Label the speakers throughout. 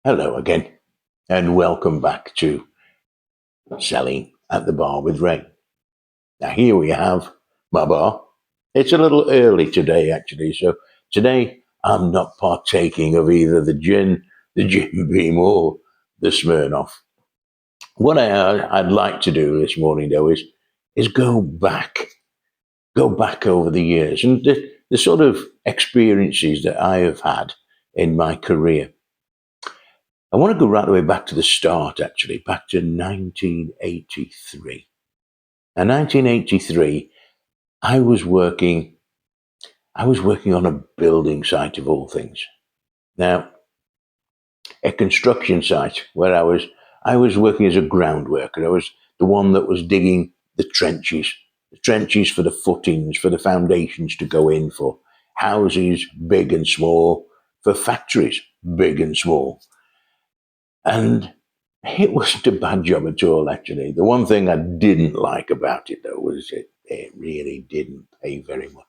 Speaker 1: Hello again, and welcome back to Selling at the Bar with Ray. Now, here we have my bar. It's a little early today, actually, so today I'm not partaking of either the Jim Beam, or the Smirnoff. What I'd like to do this morning, though, is go back over the years and the sort of experiences that I have had in my career. I want to go right the way back to the start, actually, back to 1983. Now, 1983, I was working. I was working on a building site of all things. Now, a construction site where I was working as a ground worker. I was the one that was digging the trenches for the footings, for the foundations to go in for houses, big and small, for factories, big and small. And it wasn't a bad job at all, actually. The one thing I didn't like about it, though, was it really didn't pay very much.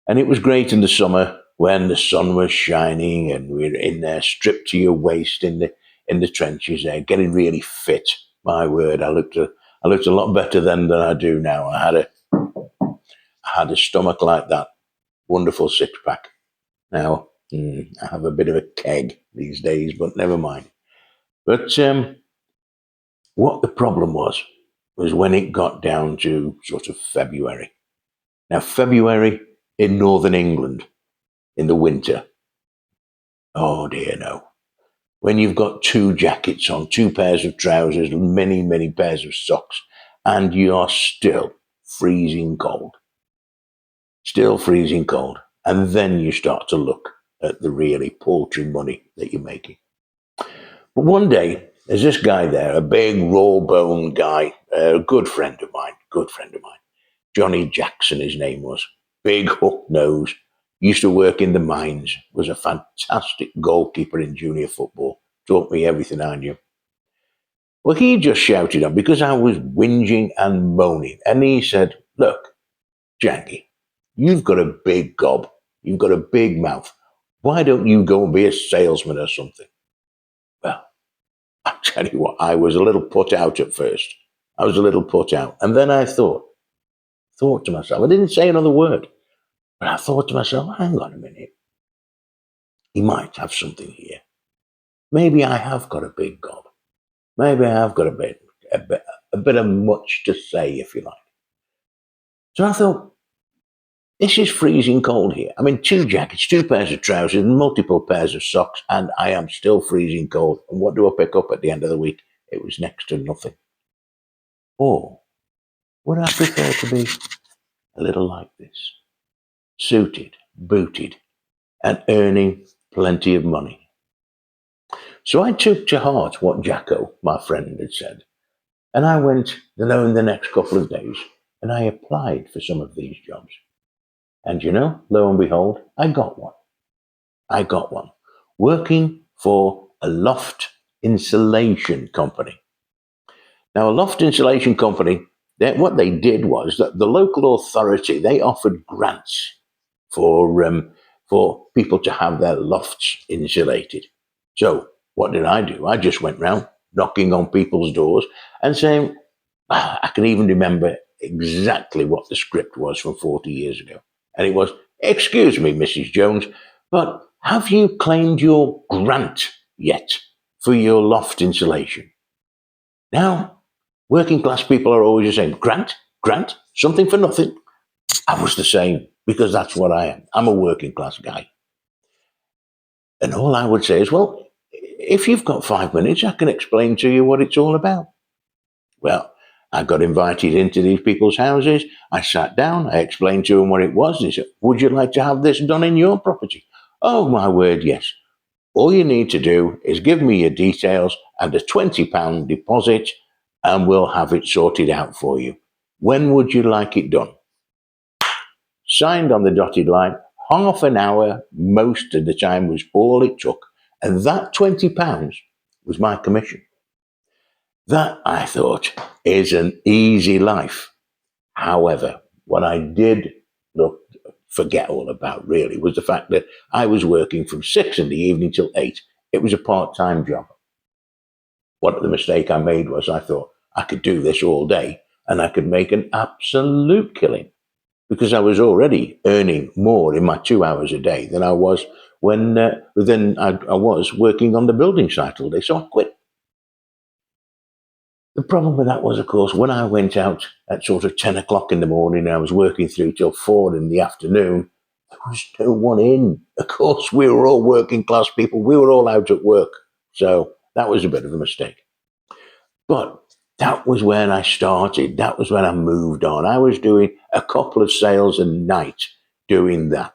Speaker 1: And it was great in the summer when the sun was shining and we were in there, stripped to your waist in the trenches there, getting really fit. My word, I looked a lot better then than I do now. I had a stomach like that, wonderful six pack. Now I have a bit of a keg these days, but never mind. But what the problem was when it got down to sort of February. Now, February in northern England in the winter, oh dear no. When you've got two jackets on, two pairs of trousers, many, many pairs of socks, and you're still freezing cold. And then you start to look at the really paltry money that you're making. But one day, there's this guy there, a big, raw boned guy, a good friend of mine. Johnny Jackson, his name was. Big hook nose. Used to work in the mines. Was a fantastic goalkeeper in junior football. Taught me everything I knew. Well, he just shouted on because I was whinging and moaning. And he said, "Look, Janky, you've got a big gob. You've got a big mouth. Why don't you go and be a salesman or something?" Well, I tell you what, I was a little put out at first. I was a little put out. And then I thought to myself, I didn't say another word, but I thought to myself, hang on a minute. He might have something here. Maybe I have got a big gob. Maybe I have got a bit of much to say, if you like. So I thought, this is freezing cold here. I mean, two jackets, two pairs of trousers, multiple pairs of socks, and I am still freezing cold. And what do I pick up at the end of the week? It was next to nothing. Or would I prefer to be a little like this? Suited, booted, and earning plenty of money. So I took to heart what Jacko, my friend, had said, and I went in the next couple of days and I applied for some of these jobs. And lo and behold, I got one. I got one. Working for a loft insulation company. Now, a loft insulation company, what they did was that the local authority, they offered grants for people to have their lofts insulated. So what did I do? I just went round knocking on people's doors and saying, I can even remember exactly what the script was from 40 years ago. And it was, "Excuse me, Mrs. Jones, but have you claimed your grant yet for your loft insulation?" Now, working class people are always saying, "Grant? Grant? Something for nothing?" I was the same because that's what I am. I'm a working class guy. And all I would say is, well, if you've got 5 minutes, I can explain to you what it's all about. Well, I got invited into these people's houses. I sat down. I explained to them what it was. They said, "Would you like to have this done in your property?" "Oh, my word, yes. All you need to do is give me your details and a £20 deposit, and we'll have it sorted out for you. When would you like it done?" Signed on the dotted line. Half an hour, most of the time, was all it took. And that £20 was my commission. That, I thought, is an easy life. However, what I did forget all about really was the fact that I was working from 6 in the evening till 8 It was a part-time job. What the mistake I made was I thought I could do this all day and I could make an absolute killing because I was already earning more in my 2 hours a day than I was I was working on the building site all day. So I quit. The problem with that was, of course, when I went out at sort of 10 o'clock in the morning, and I was working through till 4 in the afternoon. There was no one in. Of course, we were all working class people. We were all out at work. So that was a bit of a mistake. But that was when I started. That was when I moved on. I was doing a couple of sales a night doing that.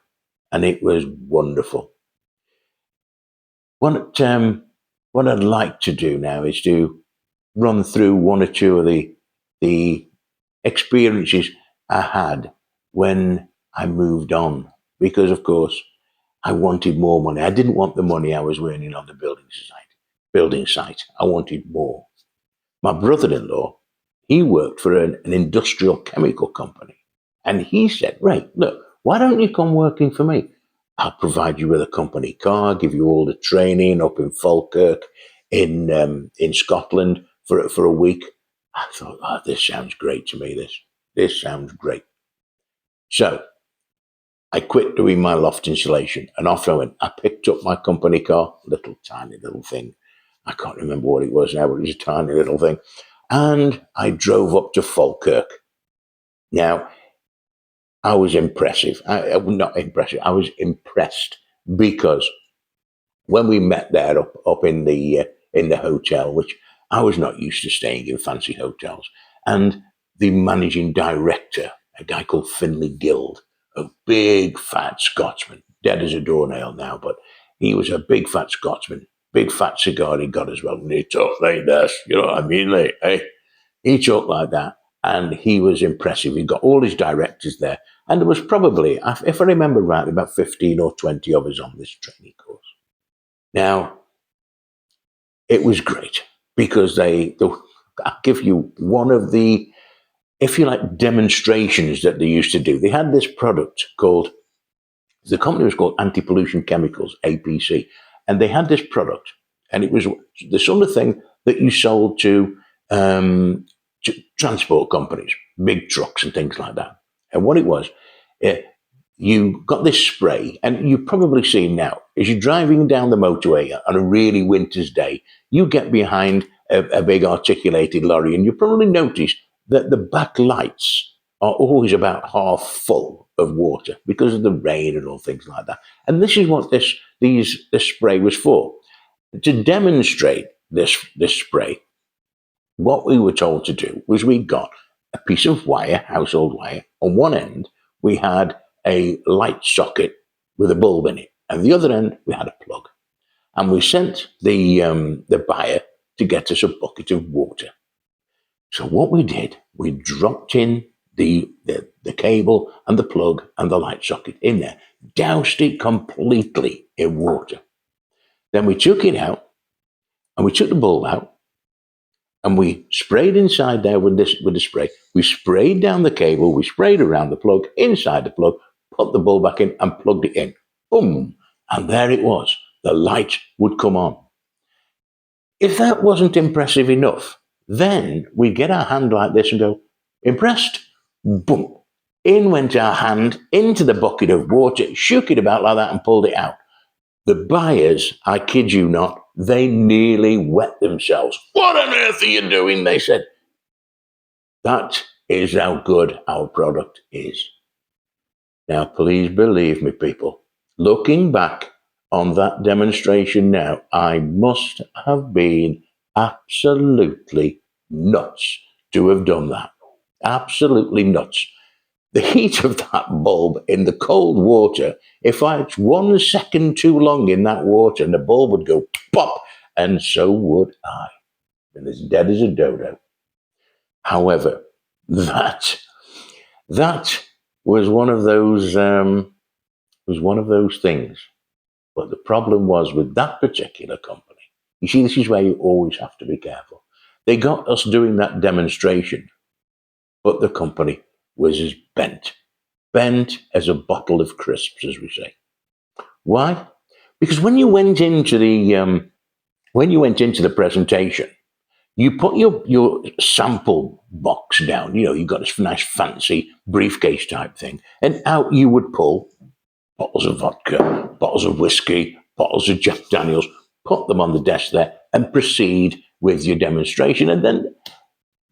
Speaker 1: And it was wonderful. What I'd like to do now is to run through one or two of the experiences I had when I moved on. Because, of course, I wanted more money. I didn't want the money I was earning on the building site. I wanted more. My brother-in-law, he worked for an industrial chemical company. And he said, Ray, look, why don't you come working for me? I'll provide you with a company car, give you all the training up in Falkirk in Scotland for a week. I thought, oh, this sounds great to me. This sounds great. So I quit doing my loft insulation and off I went. I picked up my company car, tiny little thing. I can't remember what it was now, but it was a tiny little thing. And I drove up to Falkirk. Now, I was impressive. Not impressive. I was impressed because when we met there up in the hotel, which I was not used to staying in fancy hotels, and the managing director, a guy called Finlay Guild, a big fat Scotsman, dead as a doornail now, but he was a big fat Scotsman, big fat cigar he got as well, and he talked like this, you know what I mean, like, hey, he talked like that, and he was impressive. He got all his directors there, and there was probably, if I remember rightly, about 15 or 20 of us on this training course. Now, it was great because I'll give you one of the, if you like, demonstrations that they used to do. They had this product called, the company was called Anti-Pollution Chemicals, APC, and they had this product, and it was the sort of thing that you sold to transport companies, big trucks and things like that. And what it was, you got this spray, and you've probably seen now, as you're driving down the motorway on a really winter's day, you get behind a big articulated lorry, and you probably notice that the back lights are always about half full of water because of the rain and all things like that. And this is what this spray was for. To demonstrate this spray, what we were told to do was we got a piece of wire, household wire. On one end, we had a light socket with a bulb in it, and the other end we had a plug. And we sent the buyer to get us a bucket of water. So what we did, we dropped in the cable and the plug and the light socket in there, doused it completely in water. Then we took it out, and we took the bulb out, and we sprayed inside there with the spray. We sprayed down the cable, we sprayed around the plug, inside the plug, put the bulb back in and plugged it in. Boom! And there it was. The light would come on. If that wasn't impressive enough, then we'd get our hand like this and go, impressed? Boom! In went our hand into the bucket of water, shook it about like that and pulled it out. The buyers, I kid you not, they nearly wet themselves. What on earth are you doing? They said. That is how good our product is. Now, please believe me, people. Looking back on that demonstration now, I must have been absolutely nuts to have done that. Absolutely nuts. The heat of that bulb in the cold water, if I was 1 second too long in that water, and the bulb would go pop, and so would I. And as dead as a dodo. However, that was one of those things. But the problem was with that particular company. You see, this is where you always have to be careful. They got us doing that demonstration, but the company was as bent as a bottle of crisps, as we say. Why? Because when you went into the when you went into the presentation, you put your sample box down. You know, you got this nice fancy briefcase type thing, and out you would pull bottles of vodka, bottles of whiskey, bottles of Jack Daniels, put them on the desk there, and proceed with your demonstration. And then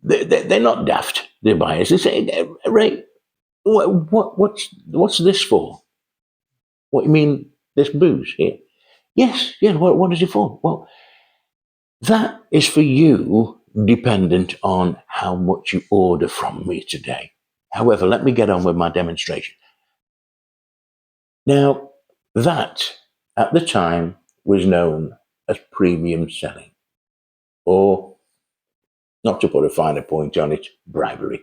Speaker 1: they're not daft, they're buyers. They say, Ray, what's this for? What do you mean, this booze here? Yes, yeah, what is it for? Well, that is for you, dependent on how much you order from me today. However, let me get on with my demonstration. Now, that at the time was known as premium selling, or, not to put a finer point on it, bribery.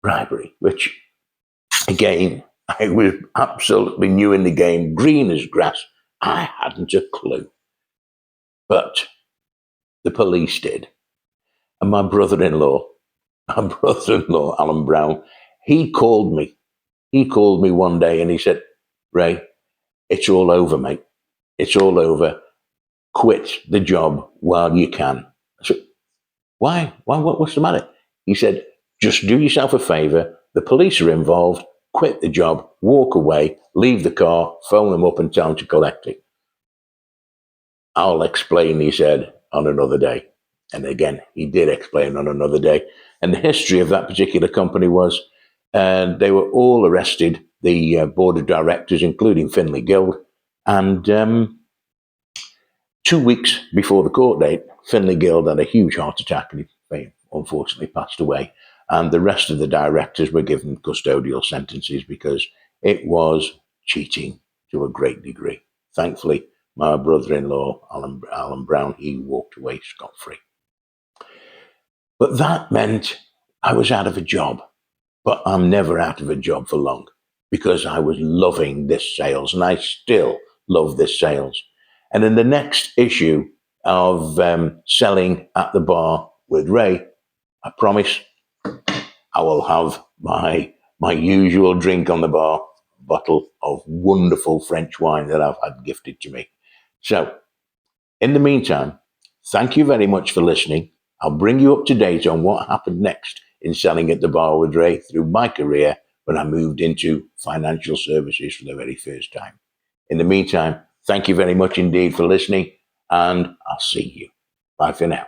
Speaker 1: Bribery, which, again, I was absolutely new in the game, green as grass. I hadn't a clue. But the police did. And my brother-in-law, Alan Brown, he called me. He called me one day and he said, Ray, it's all over, mate. It's all over. Quit the job while you can. I said, why? What's the matter? He said, just do yourself a favor. The police are involved. Quit the job, walk away, leave the car, phone them up and tell them to collect it. I'll explain, he said, on another day. And again, he did explain on another day. And the history of that particular company was, and they were all arrested, the board of directors, including Finlay Guild. And 2 weeks before the court date, Finlay Guild had a huge heart attack and he unfortunately passed away. And the rest of the directors were given custodial sentences because it was cheating to a great degree. Thankfully, my brother-in-law, Alan Brown, he walked away scot-free. But that meant I was out of a job. But I'm never out of a job for long because I was loving this sales and I still love this sales. And in the next issue of Selling at the Bar with Ray, I promise I will have my usual drink on the bar, a bottle of wonderful French wine that I've had gifted to me. So, in the meantime, thank you very much for listening. I'll bring you up to date on what happened next in Selling at the Bar with Ray through my career when I moved into financial services for the very first time. In the meantime, thank you very much indeed for listening, and I'll see you. Bye for now.